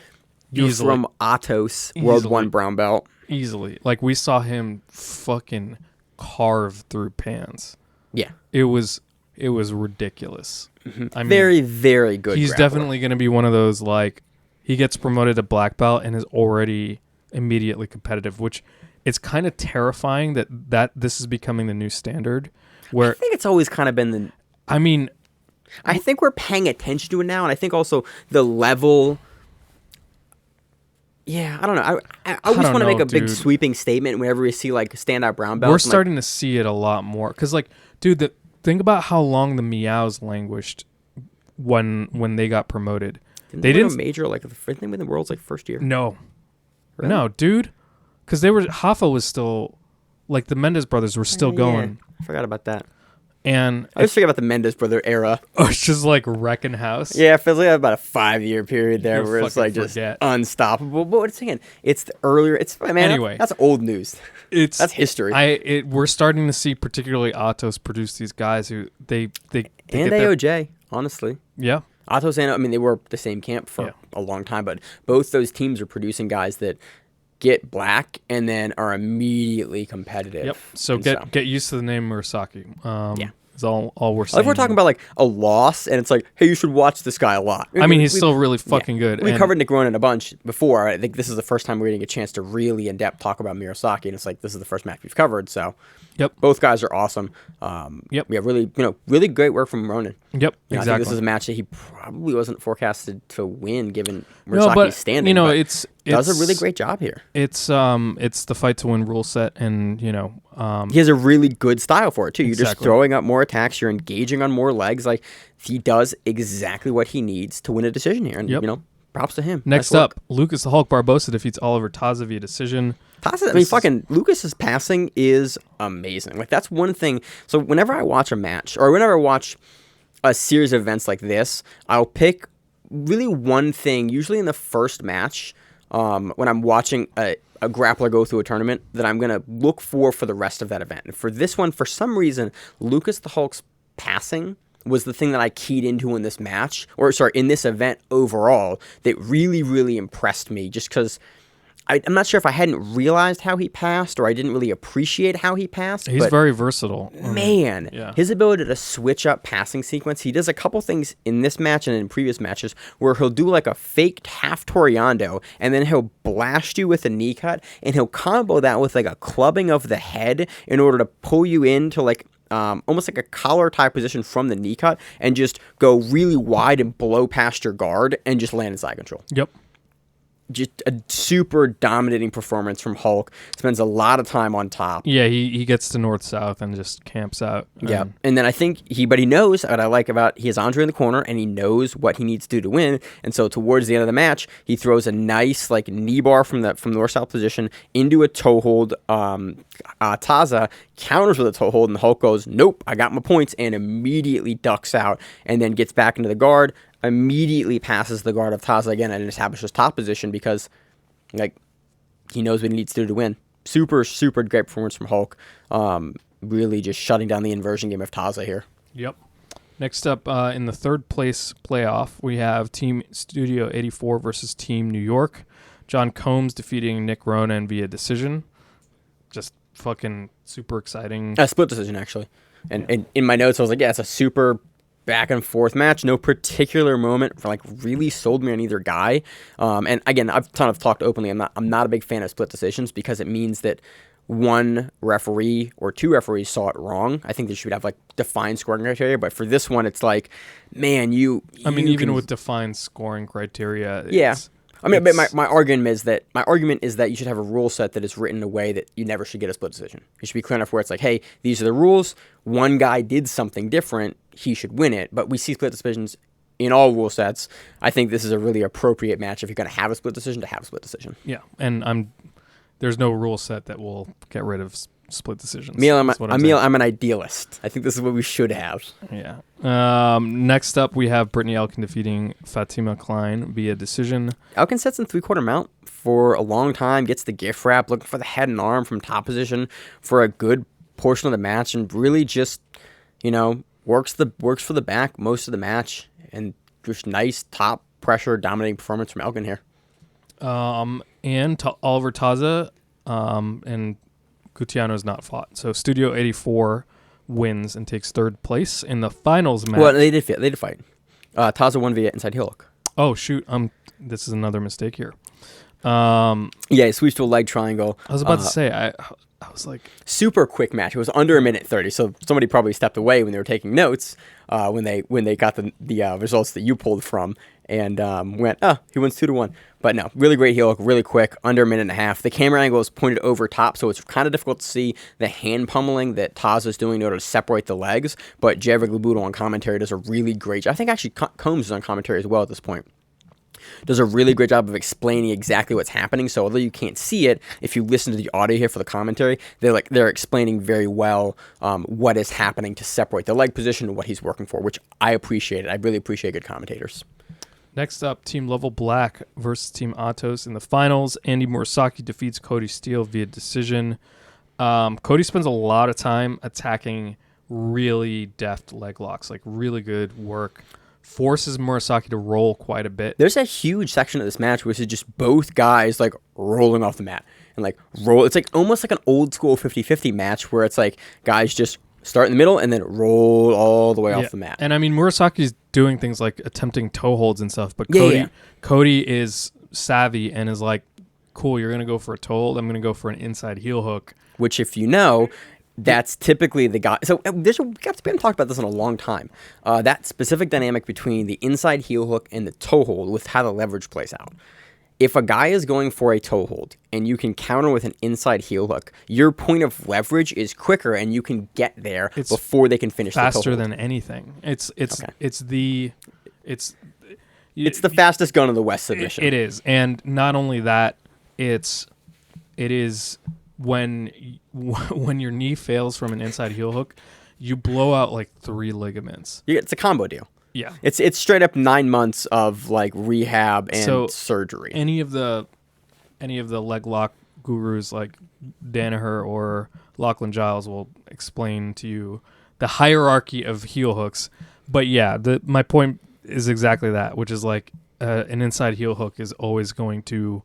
you're from Atos, world 1 brown belt. Easily. Like, we saw him fucking carve through pans. Yeah. It was ridiculous. Mm-hmm. I mean, very, very good He's grappler. definitely going to be one of those, like, he gets promoted to black belt and is already immediately competitive, which it's kind of terrifying that this is becoming the new standard. Where I think it's always kind of been the. I mean, I think we're paying attention to it now, and I think also the level. Yeah, I don't know. I always want to make a big sweeping statement whenever we see like standout brown belts. We're starting to see it a lot more because, like, dude, think about how long the Meows languished when they got promoted. They didn't win a major like didn't they win the world's like first year? No, really? No, dude, because Hoffa was still like the Mendes brothers were still going. I forgot about that. And I just forget about the Mendes brother era. Oh, it's just like wrecking house. Yeah, it feels like about a 5-year period there where it's like just unstoppable. But what's saying? It's the earlier. It's man. Anyway, that's old news. That's history. We're starting to see particularly Atos produce these guys who they and AOJ, honestly. Yeah. Atos and they were the same camp for a long time, but both those teams are producing guys that get black and then are immediately competitive. Yep. So get used to the name Murasaki. Yeah. Is all we're saying. Like we're talking about like a loss, and it's like, hey, you should watch this guy a lot. I mean, he's still really fucking good. We covered Nick Ronan a bunch before. I think this is the first time we're getting a chance to really in depth talk about Murasaki, and it's like this is the first match we've covered. So, both guys are awesome. We have really great work from Ronan. Yep, exactly. I think this is a match that he probably wasn't forecasted to win, given Murasaki's standing. It's does a really great job here. It's the fight to win rule set, and he has a really good style for it too. You're just throwing up more attacks. You're engaging on more legs. Like he does exactly what he needs to win a decision here, and props to him. Next up, Lucas the Hulk Barbosa defeats Oliver Taza via decision. Taza, Lucas's passing is amazing. Like that's one thing. So whenever I watch a match or whenever I watch a series of events like this, I'll pick really one thing. Usually in the first match, when I'm watching a grappler go through a tournament, that I'm gonna look for the rest of that event. And for this one, for some reason, Lucas the Hulk's passing was the thing that I keyed into in this match, in this event overall, that really, really impressed me. Just because I'm not sure if I hadn't realized how he passed or I didn't really appreciate how he passed. He's very versatile. Man, his ability to switch up passing sequence. He does a couple things in this match and in previous matches where he'll do like a faked half Toriando and then he'll blast you with a knee cut and he'll combo that with like a clubbing of the head in order to pull you into like almost like a collar tie position from the knee cut and just go really wide and blow past your guard and just land in side control. Yep. Just a super dominating performance from Hulk. Spends a lot of time on top. Yeah, he gets to north-south and just camps out. Yeah, and then I think he knows what I like about he has Andre in the corner and he knows what he needs to do to win. And so towards the end of the match, he throws a nice like knee bar from north-south position into a toe hold. Taza counters with a toe hold and Hulk goes, nope, I got my points, and immediately ducks out and then gets back into the guard. Immediately passes the guard of Taza again and establishes top position because, like, he knows what he needs to do to win. Super, super great performance from Hulk. Really just shutting down the inversion game of Taza here. Yep. Next up, in the third place playoff, we have Team Studio 84 versus Team New York. John Combs defeating Nick Ronan via decision. Just fucking super exciting. A split decision, actually. And in my notes, I was like, yeah, it's a super back and forth match. No particular moment for like really sold me on either guy. And again, I've kind of talked openly. I'm not a big fan of split decisions because it means that one referee or two referees saw it wrong. I think they should have like defined scoring criteria. But for this one, it's like, man, even with defined scoring criteria, but my argument is that you should have a rule set that is written in a way that you never should get a split decision. It should be clear enough where it's like, hey, these are the rules. One guy did something different. He should win it. But we see split decisions in all rule sets. I think this is a really appropriate match if you're going to have a split decision to have a split decision. Yeah, and there's no rule set that will get rid of split decisions. I'm an idealist. I think this is what we should have. Yeah. Next up, we have Brittany Elkin defeating Fatima Klein via decision. Elkin sits in 3/4 mount for a long time, gets the gift wrap, looking for the head and arm from top position for a good portion of the match, and really just, works for the back most of the match, and just nice top pressure dominating performance from Elkin here. And Oliver Taza, and Gutiano's not fought. So Studio 84 wins and takes third place in the finals match. Well, they did fight. Taza won via inside heel hook. Oh shoot, this is another mistake here. Yeah, he switched to a leg triangle. I was about to say, I was like, Super quick match. It was under a minute 30, so somebody probably stepped away when they were taking notes when they got the results that you pulled from, and went, he wins 2-1. But no, really great heel hook, really quick, under a minute and a half. The camera angle is pointed over top, so it's kind of difficult to see the hand pummeling that Taza is doing in order to separate the legs. But Jared Labudo on commentary does a really great job. I think actually Combs is on commentary as well at this point. Does a really great job of explaining exactly what's happening. So although you can't see it, if you listen to the audio here for the commentary, they're explaining very well what is happening to separate the leg position and what he's working for, which I appreciate. I really appreciate good commentators. next up, Team Level Black versus Team Atos in the finals. Andy Murasaki defeats Cody Steele via decision. Cody spends a lot of time attacking really deft leg locks, like really good work. Forces Murasaki to roll quite a bit. There's a huge section of this match which is just both guys like rolling off the mat and like roll. It's like almost like an old school 50-50 match where it's like guys just start in the middle and then roll all the way off the mat. And I mean, Murasaki's doing things like attempting toe holds and stuff, but Yeah. Cody is savvy and is like, cool, you're going to go for a toe hold. I'm going to go for an inside heel hook. Which, if you know, that's typically the guy. So we haven't talked about this in a long time. That specific dynamic between the inside heel hook and the toe hold with how the leverage plays out. If a guy is going for a toe hold and you can counter with an inside heel hook, your point of leverage is quicker and you can get there before they can finish the toe hold. Faster than anything. It's the fastest gun in the West submission. It is, and not only that, it is when your knee fails from an inside heel hook, you blow out like 3 ligaments. It's a combo deal. Yeah, it's straight up 9 months of like rehab and surgery. Any of the leg lock gurus like Danaher or Lachlan Giles will explain to you the hierarchy of heel hooks. But yeah, my point is exactly that, which is like an inside heel hook is always going to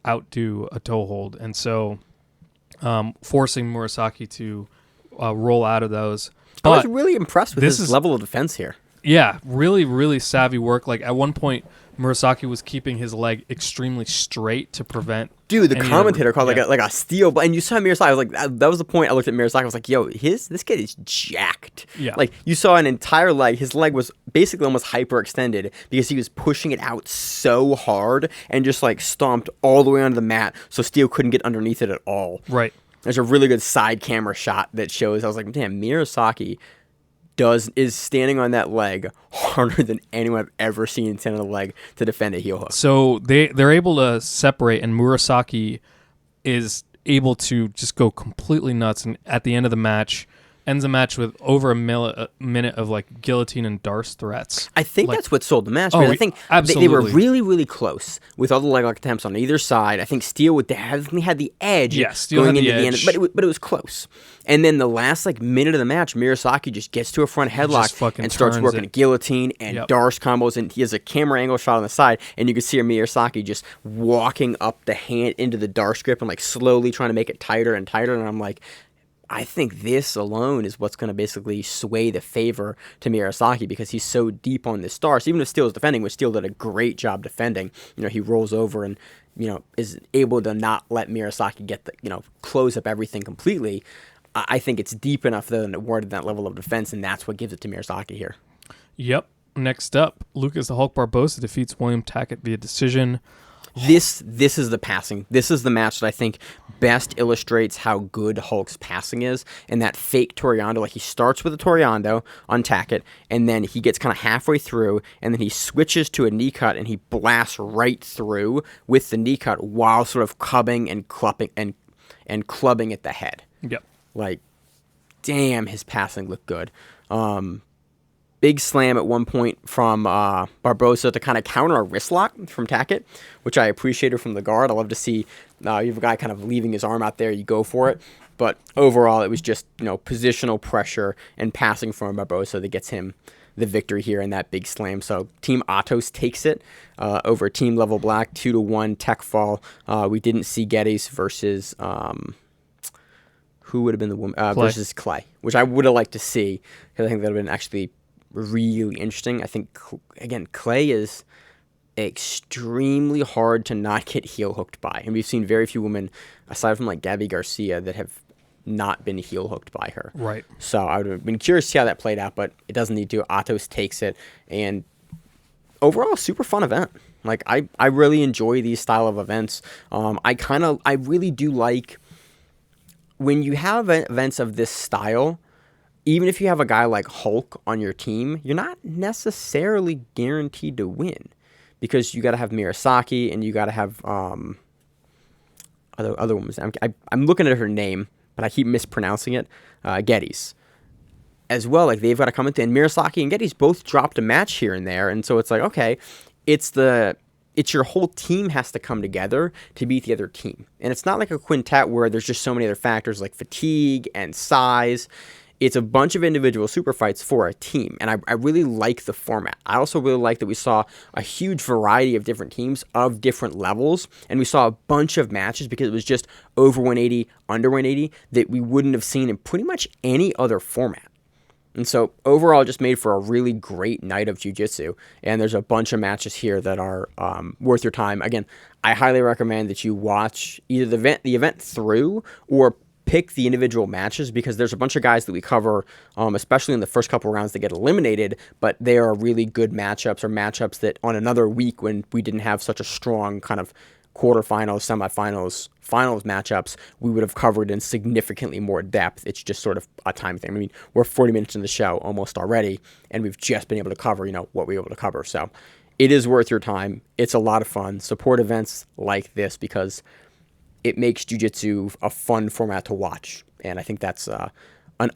outdo a toe hold, and so forcing Murasaki to roll out of those. But I was really impressed with his level of defense here. Yeah, really, really savvy work. Like at one point, Murasaki was keeping his leg extremely straight to prevent. Dude, the commentator called like a steel, and you saw Murasaki. I was like, that was the point. I looked at Murasaki. I was like, yo, this kid is jacked. Yeah, like you saw an entire leg. His leg was basically almost hyperextended because he was pushing it out so hard and just like stomped all the way onto the mat, so Steele couldn't get underneath it at all. Right. There's a really good side camera shot that shows. I was like, damn, Murasaki is standing on that leg harder than anyone I've ever seen stand on a leg to defend a heel hook. So they're able to separate, and Murasaki is able to just go completely nuts. And at the end of the match, ends the match with over a minute of like guillotine and Darce threats. I think like, that's what sold the match. I think they were really, really close with all the leg lock attempts on either side. I think Steele would definitely had the edge going into the end, but it was close. And then the last like minute of the match, Murasaki just gets to a front headlock and starts working a guillotine and Darce combos, and he has a camera angle shot on the side, and you can see Murasaki just walking up the hand into the Darce grip and like slowly trying to make it tighter and tighter. And I'm like, I think this alone is what's going to basically sway the favor to Murasaki because he's so deep on this Darce. Even if Steele is defending, which Steele did a great job defending, he rolls over and, is able to not let Murasaki get the, close up everything completely. I think it's deep enough though to warrant that level of defense, and that's what gives it to Murasaki here. Yep. Next up, Lucas the Hulk Barbosa defeats William Tackett via decision. This is the passing. This is the match that I think best illustrates how good Hulk's passing is. And that fake Toriando, like he starts with a Toriando on Tackett, and then he gets kind of halfway through, and then he switches to a knee cut, and he blasts right through with the knee cut while sort of clubbing and clubbing at the head. Yep. Like, damn, his passing looked good. Big slam at one point from Barbosa to kind of counter a wrist lock from Tackett, which I appreciated from the guard. I love to see you have a guy kind of leaving his arm out there, you go for it. But overall, it was just positional pressure and passing from Barbosa that gets him the victory here in that big slam. So Team Atos takes it over Team Level Black, 2-1 tech fall. We didn't see Geddes versus who would have been the woman versus Klein, which I would have liked to see because I think that would have been actually really interesting. I think, again, Clay is extremely hard to not get heel hooked by. And we've seen very few women, aside from like Gabby Garcia, that have not been heel hooked by her. Right. So I would have been curious to see how that played out, but it doesn't need to. Atos takes it, and overall, super fun event. Like I really enjoy these style of events. I really do like when you have events of this style. Even if you have a guy like Hulk on your team, you're not necessarily guaranteed to win, because you got to have Murasaki and you got to have other women. I'm looking at her name, but I keep mispronouncing it. Geddes as well. Like they've got to come into, and Murasaki and Geddes both dropped a match here and there, and so it's like, okay, it's your whole team has to come together to beat the other team, and it's not like a quintet where there's just so many other factors like fatigue and size. It's a bunch of individual super fights for a team, and I really like the format. I also really like that we saw a huge variety of different teams of different levels, and we saw a bunch of matches because it was just over 180, under 180 that we wouldn't have seen in pretty much any other format. And so overall, just made for a really great night of jiu-jitsu, and there's a bunch of matches here that are worth your time. Again, I highly recommend that you watch either the event through or pick the individual matches, because there's a bunch of guys that we cover, especially in the first couple rounds, that get eliminated, but they are really good matchups, or matchups that on another week when we didn't have such a strong kind of quarterfinals, semifinals, finals matchups, we would have covered in significantly more depth. It's just sort of a time thing. I mean, we're 40 minutes in the show almost already, and we've just been able to cover, what we were able to cover. So it is worth your time. It's a lot of fun. Support events like this because it makes jiu-jitsu a fun format to watch, and I think that's an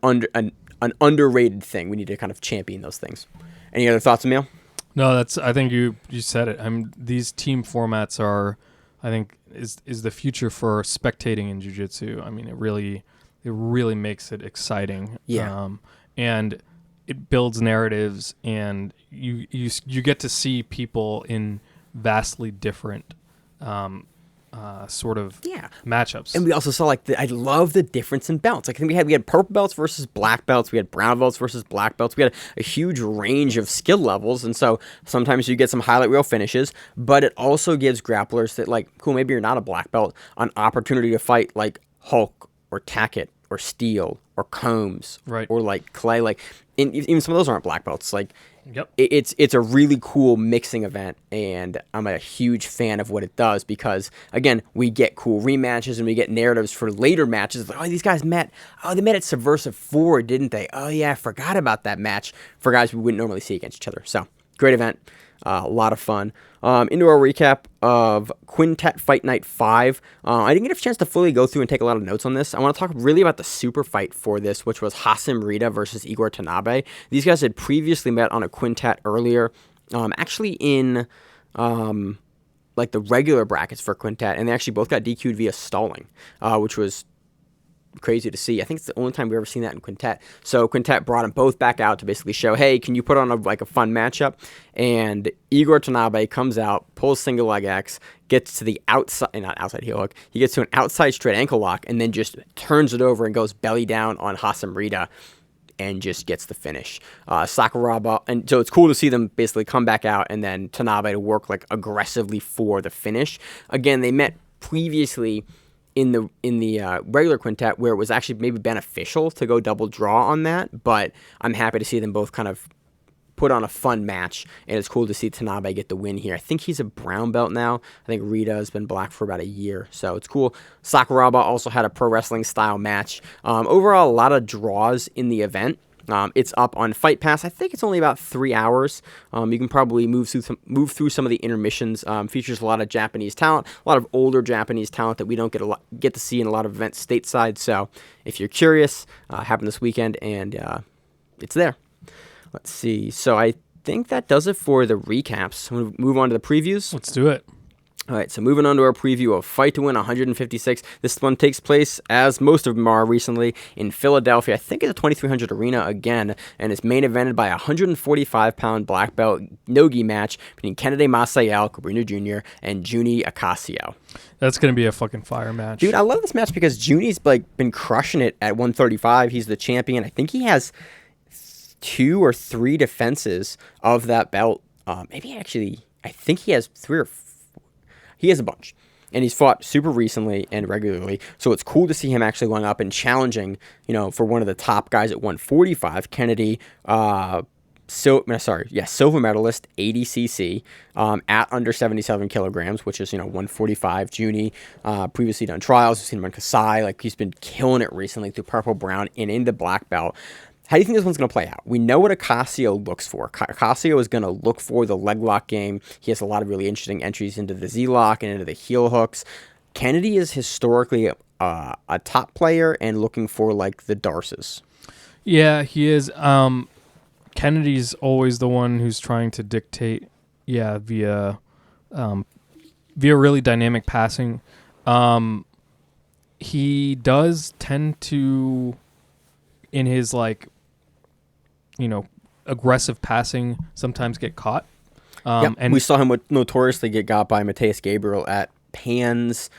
underrated thing. We need to kind of champion those things. Any other thoughts, Emil? No, I think you said it. These team formats are, I think, is the future for spectating in jiu-jitsu. I mean, it really makes it exciting. Yeah. And it builds narratives, and you get to see people in vastly different sort of matchups. And we also saw I love the difference in belts. Like I think we had purple belts versus black belts, we had brown belts versus black belts, we had a huge range of skill levels, and so sometimes you get some highlight reel finishes, but it also gives grapplers that cool, maybe you're not a black belt, an opportunity to fight like Hulk or Tackett or Steele or Combs, right, or like Clay, even some of those aren't black belts. Yep. It's a really cool mixing event, and I'm a huge fan of what it does because, again, we get cool rematches and we get narratives for later matches. Like, these guys met. Oh, they met at Subversiv 4, didn't they? Oh, yeah, I forgot about that match for guys we wouldn't normally see against each other. So, great event. A lot of fun. Into our recap of Quintet Fight Night 5. I didn't get a chance to fully go through and take a lot of notes on this. I want to talk really about the super fight for this, which was Hasim Rita versus Igor Tanabe. These guys had previously met on a quintet earlier, actually in the regular brackets for quintet, and they actually both got DQ'd via stalling, which was crazy to see. I think it's the only time we've ever seen that in quintet. So quintet brought them both back out to basically show, hey, can you put on a fun matchup? And Igor Tanabe comes out, pulls single leg X, gets to the outside, not outside heel hook, he gets to an outside straight ankle lock, and then just turns it over and goes belly down on Hasim Rita and just gets the finish. Sakuraba, and so it's cool to see them basically come back out and then Tanabe to work aggressively for the finish. Again, they met previously in the regular quintet where it was actually maybe beneficial to go double draw on that, but I'm happy to see them both kind of put on a fun match, and it's cool to see Tanabe get the win here. I think he's a brown belt now. I think Rita has been black for about a year, so it's cool. Sakuraba also had a pro wrestling style match. Overall, a lot of draws in the event. It's up on Fight Pass. I think it's only about 3 hours. You can probably move through some of the intermissions. Features a lot of Japanese talent, a lot of older Japanese talent that we don't get to see in a lot of events stateside. So if you're curious, happened this weekend, and it's there. Let's see. So I think that does it for the recaps. I'm going to move on to the previews. Let's do it. All right, so moving on to our preview of Fight to Win 156. This one takes place, as most of them are recently, in Philadelphia. I think it's a 2300 arena again, and it's main evented by a 145-pound black belt no-gi match between Kennedy Masael, Cabrino Jr., and Juni Ocasio. That's going to be a fucking fire match. Dude, I love this match because Juni's been crushing it at 135. He's the champion. I think he has 2 or 3 defenses of that belt. Maybe actually... I think he has he has a bunch. And he's fought super recently and regularly. So it's cool to see him actually going up and challenging, for one of the top guys at 145, Kennedy, silver medalist, ADCC, at under 77 kilograms, which is, 145. Junie, previously done trials. We've seen him on Kasai. Like, he's been killing it recently through purple, brown, and in the black belt. How do you think this one's going to play out? We know what Ocasio looks for. Ocasio is going to look for the leg lock game. He has a lot of really interesting entries into the Z-lock and into the heel hooks. Kennedy is historically a top player and looking for, like, the Darces. Yeah, he is. Kennedy's always the one who's trying to dictate, via really dynamic passing. He does tend to, in his, like, aggressive passing, sometimes get caught. And we saw him notoriously get got by Mateus Gabriel at Pans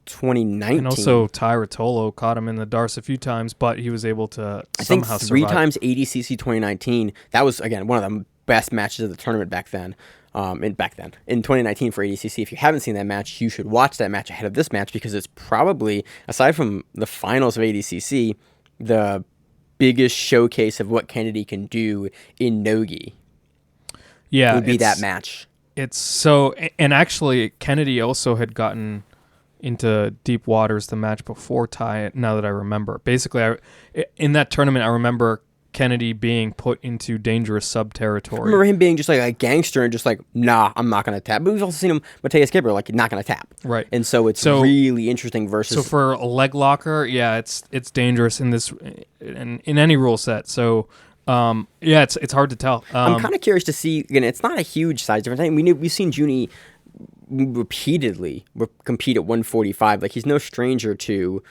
2019. And also Ty Rotolo caught him in the Darce a few times, but he was able to somehow I think 3 survive. times ADCC 2019. That was, again, one of the best matches of the tournament back then. In 2019 for ADCC. If you haven't seen that match, you should watch that match ahead of this match because it's probably, aside from the finals of ADCC, the biggest showcase of what Kennedy can do in Nogi. Yeah, would be that match. It's so, and actually Kennedy also had gotten into deep waters the match before Ty. Now that I remember, basically, in that tournament, I remember Kennedy being put into dangerous sub territory. I remember him being just like a gangster and just like, nah, I'm not gonna tap. But we've also seen him, Mateus Gabriel, like, not gonna tap. Right. And so it's really interesting versus. So for a leg locker, it's dangerous in this in any rule set. So it's hard to tell. I'm kind of curious to see. Again, it's not a huge size difference. I mean, we've seen Junie repeatedly compete at 145. Like, he's no stranger to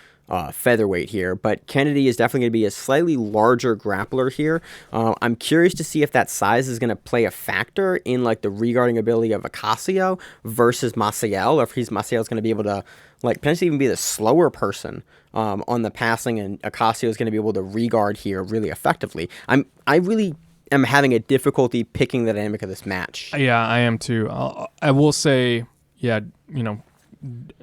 featherweight here, but Kennedy is definitely going to be a slightly larger grappler here. I'm curious to see if that size is going to play a factor in, like, the regarding ability of Ocasio versus Maciel, or if Maciel's going to be able to, like, potentially even be the slower person on the passing, and Ocasio is going to be able to regard here really effectively. I really am having a difficulty picking the dynamic of this match. Yeah, I am too. I will say,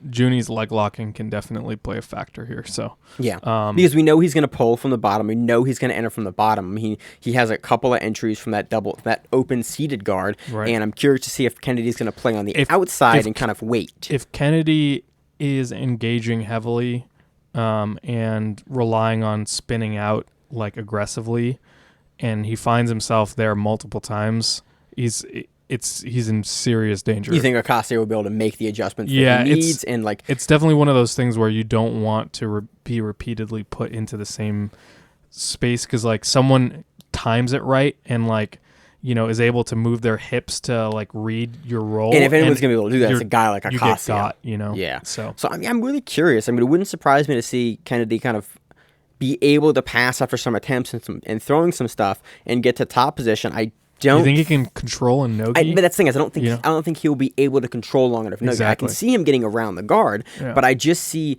Junie's leg locking can definitely play a factor here. So because we know he's going to pull from the bottom. We know he's going to enter from the bottom. He has a couple of entries from that open seated guard, right. And I'm curious to see if Kennedy's going to play on the outside and kind of wait. If Kennedy is engaging heavily and relying on spinning out, like, aggressively, and he finds himself there multiple times, he's in serious danger. You think Ocasio will be able to make the adjustments that he needs? And, like, it's definitely one of those things where you don't want to be repeatedly put into the same space because, like, someone times it right and, like, is able to move their hips to, like, read your roll. And if anyone's going to be able to do that, it's a guy like Ocasio. You get got, Yeah. So I'm really curious. I mean, it wouldn't surprise me to see Kennedy kind of be able to pass after some attempts and throwing some stuff and get to top position. You think he can control a Nogi? But that's the thing is, I don't think he'll be able to control long enough. Exactly. I can see him getting around the guard, but I just see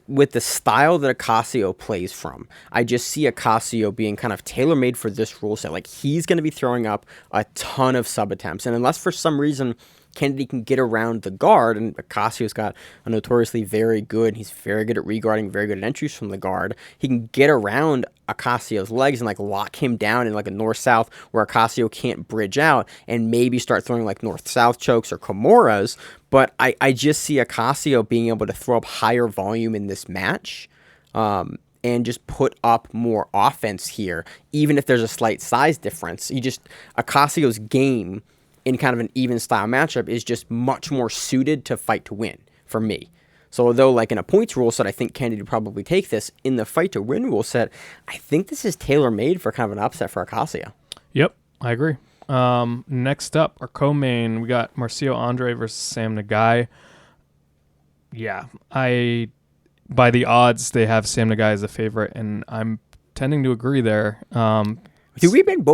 with the style that Ocasio plays from, I just see Ocasio being kind of tailor-made for this rule set. Like, he's going to be throwing up a ton of sub attempts, and unless for some reason Kennedy can get around the guard, and Ocasio's got a notoriously very good, he's very good at regarding, very good at entries from the guard. He can get around Ocasio's legs and, like, lock him down in, like, a north-south where Ocasio can't bridge out and maybe start throwing, like, north-south chokes or Kimuras. But I just see Ocasio being able to throw up higher volume in this match and just put up more offense here, even if there's a slight size difference. Ocasio's game in kind of an even style matchup is just much more suited to fight to win for me. So although, like, in a points rule set, I think Kennedy would probably take this, in the fight to win rule set, I think this is tailor-made for kind of an upset for Ocasio. Yep, I agree. Next up, our co-main, we got Marcio Andre versus Sam Nagai. Yeah, by the odds, they have Sam Nagai as a favorite, and I'm tending to agree there. We've been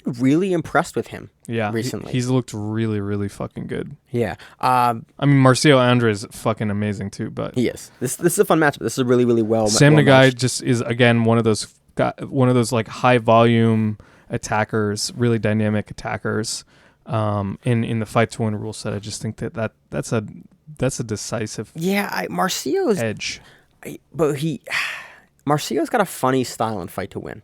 really impressed with him. Recently, he's looked really, really fucking good. Yeah. I mean, Marcio Andre is fucking amazing too, but he is. This is a fun matchup. This is really, really well. Sam Nagai just is, again, one of those like high volume attackers, really dynamic attackers in the fight to win rule set. I just think that's a decisive Marcio's edge. Marcio's got a funny style in fight to win.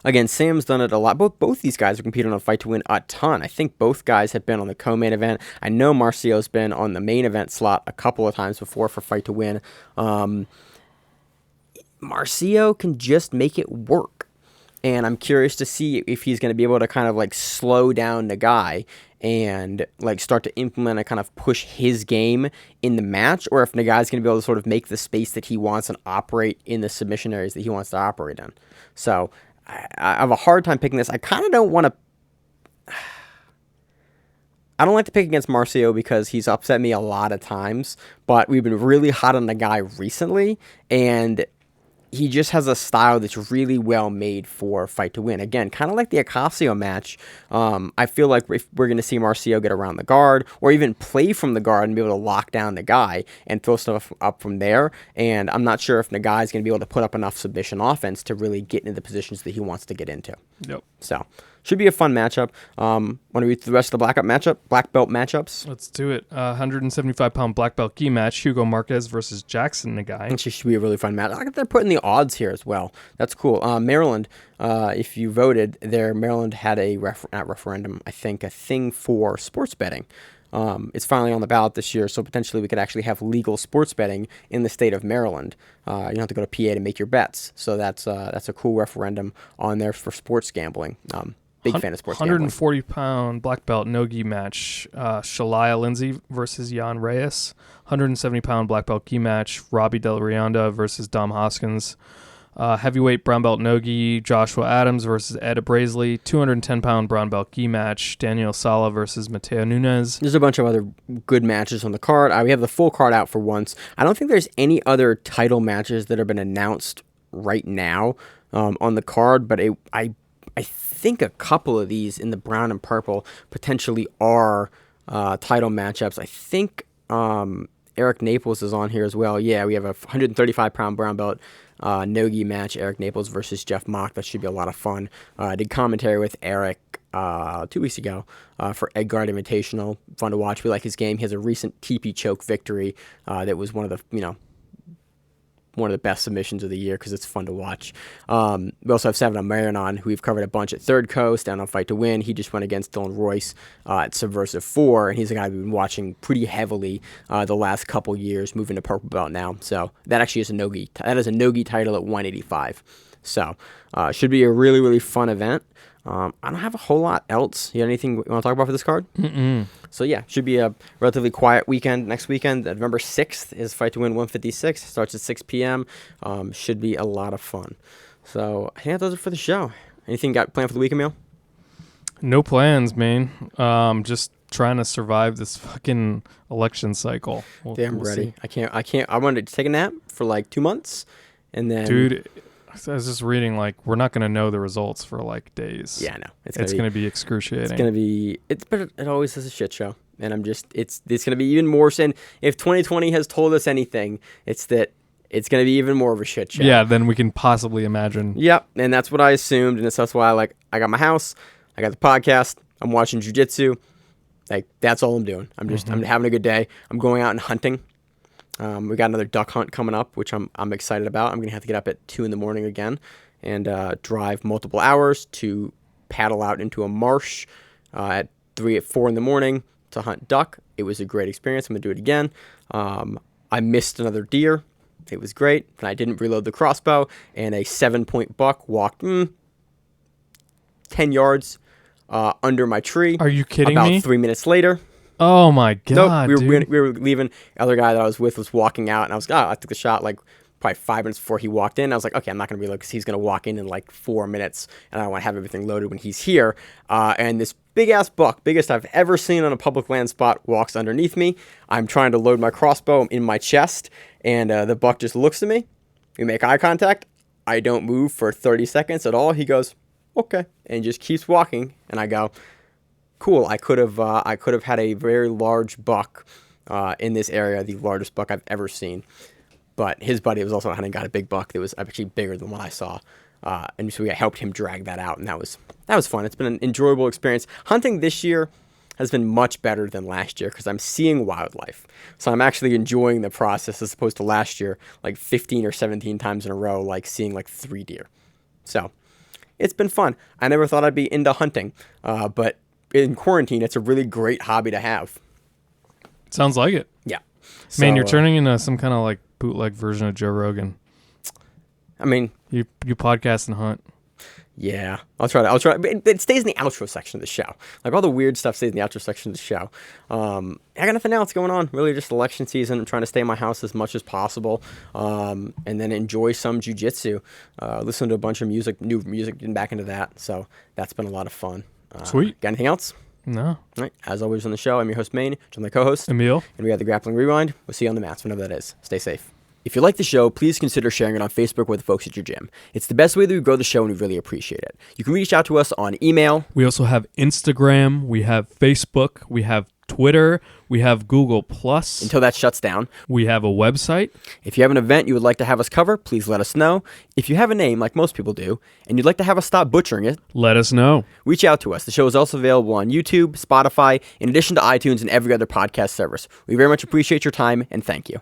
Again, Sam's done it a lot. Both these guys have competed on fight to win a ton. I think both guys have been on the co-main event. I know Marcio's been on the main event slot a couple of times before for fight to win. Marcio can just make it work. And I'm curious to see if he's going to be able to kind of like slow down the guy and like start to implement and kind of push his game in the match, or if the guy's going to be able to sort of make the space that he wants and operate in the submission areas that he wants to operate in. So I have a hard time picking this. I kind of don't want to... I don't like to pick against Marcio because he's upset me a lot of times, but we've been really hot on the guy recently, and he just has a style that's really well made for fight to win. Again, kind of like the Ocasio match. I feel like if we're going to see Marcio get around the guard or even play from the guard and be able to lock down the guy and throw stuff up from there. And I'm not sure if the guy's going to be able to put up enough submission offense to really get into the positions that he wants to get into. Yep. So should be a fun matchup. Want to read the rest of the black belt matchups? Let's do it. 175-pound black belt gi match: Hugo Marquez versus Jackson Nagai. It should be a really fun match. I like they're putting the odds here as well. That's cool. Maryland, if you voted there, Maryland had a a thing for sports betting. It's finally on the ballot this year, so potentially we could actually have legal sports betting in the state of Maryland. You don't have to go to PA to make your bets. So that's a cool referendum on there for sports gambling. Big fan of sports gambling. 140-pound black belt no-gi match: Shalaya Lindsay versus Jan Reyes. 170-pound black belt gi match: Robbie Del Rionda versus Dom Hoskins. Heavyweight brown belt no-gi: Joshua Adams versus Ed Abrasley. 210-pound brown belt gi match: Daniel Sala versus Mateo Nunez. There's a bunch of other good matches on the card. We have the full card out for once. I don't think there's any other title matches that have been announced right now on the card, but I think a couple of these in the brown and purple potentially are title matchups. I think Eric Naples is on here as well. Yeah, we have a 135-pound brown belt no-gi match, Eric Naples versus Jeff Mock. That should be a lot of fun. I did commentary with Eric 2 weeks ago for Edgard Invitational. Fun to watch. We like his game. He has a recent TP choke victory that was one of the best submissions of the year because it's fun to watch. We also have Seven Marinon, who we've covered a bunch at Third Coast down on Fight to Win. He just went against Dylan Royce at Subversive 4, and he's a guy we've been watching pretty heavily the last couple years, moving to purple belt now. So that actually is a no-gi. That is a no-gi title at 185. So should be a really, really fun event. I don't have a whole lot else. You got anything you want to talk about for this card? Mm-mm. So yeah, should be a relatively quiet weekend. Next weekend, November 6th, is Fight to Win 156. Starts at 6 p.m. Should be a lot of fun. So I think that does it for the show. Anything got planned for the week, Emil? No plans, man. Just trying to survive this fucking election cycle. We'll ready. See. I can't. I wanted to take a nap for like 2 months, and then dude. I was just reading, like, we're not going to know the results for, like, days. Yeah, I know. It's going to be excruciating. It's going to be... But it always is a shit show. And I'm just... It's going to be even more... And if 2020 has told us anything, it's that it's going to be even more of a shit show. Yeah, than we can possibly imagine. Yep, and that's what I assumed, and that's why I got my house, I got the podcast, I'm watching jiu-jitsu. Like, that's all I'm doing. I'm just... I'm having a good day. I'm going out and hunting. We got another duck hunt coming up, which I'm excited about. I'm going to have to get up at 2 a.m. again and drive multiple hours to paddle out into a marsh at 4 a.m. to hunt duck. It was a great experience. I'm going to do it again. I missed another deer. It was great. And I didn't reload the crossbow, and a 7-point buck walked 10 yards under my tree. Are you kidding me? About 3 minutes later. Oh my god! Nope, dude. we were leaving. The other guy that I was with was walking out, and I took the shot like probably 5 minutes before he walked in. I was like, okay, I'm not gonna reload because he's gonna walk in like 4 minutes, and I want to have everything loaded when he's here. And this big ass buck, biggest I've ever seen on a public land spot, walks underneath me. I'm trying to load my crossbow in my chest, and the buck just looks at me. We make eye contact. I don't move for 30 seconds at all. He goes, okay, and just keeps walking, and I go, cool. I could have had a very large buck in this area, the largest buck I've ever seen. But his buddy was also hunting, got a big buck that was actually bigger than what I saw, and so we helped him drag that out, and that was fun. It's been an enjoyable experience. Hunting this year has been much better than last year because I'm seeing wildlife. So I'm actually enjoying the process as opposed to last year, like 15 or 17 times in a row, like seeing like 3 deer. So it's been fun. I never thought I'd be into hunting, but in quarantine, it's a really great hobby to have. Sounds like it. Yeah. Man, So, you're turning into some kind of like bootleg version of Joe Rogan. I mean, You podcast and hunt. yeah, I'll try. But it stays in the outro section of the show. Like all the weird stuff stays in the outro section of the show. I got nothing else going on. Really, just election season. I'm trying to stay in my house as much as possible, and then enjoy some jujitsu. Listen to a bunch of new music, getting back into that. So that's been a lot of fun. Sweet. Got anything else? No. All right. As always on the show, I'm your host, Maine, joined by co-host, Emil. and we have the Grappling Rewind. We'll see you on the mats whenever that is. Stay safe. If you like the show, please consider sharing it on Facebook with the folks at your gym. It's the best way that we grow the show, and we really appreciate it. You can reach out to us on email. We also have Instagram. We have Facebook. We have Twitter. We have Google Plus. Until that shuts down. We have a website. If you have an event you would like to have us cover, please let us know. If you have a name, like most people do, and you'd like to have us stop butchering it, Let us know. reach out to us. The show is also available on YouTube, Spotify, in addition to iTunes and every other podcast service. We very much appreciate your time, and thank you.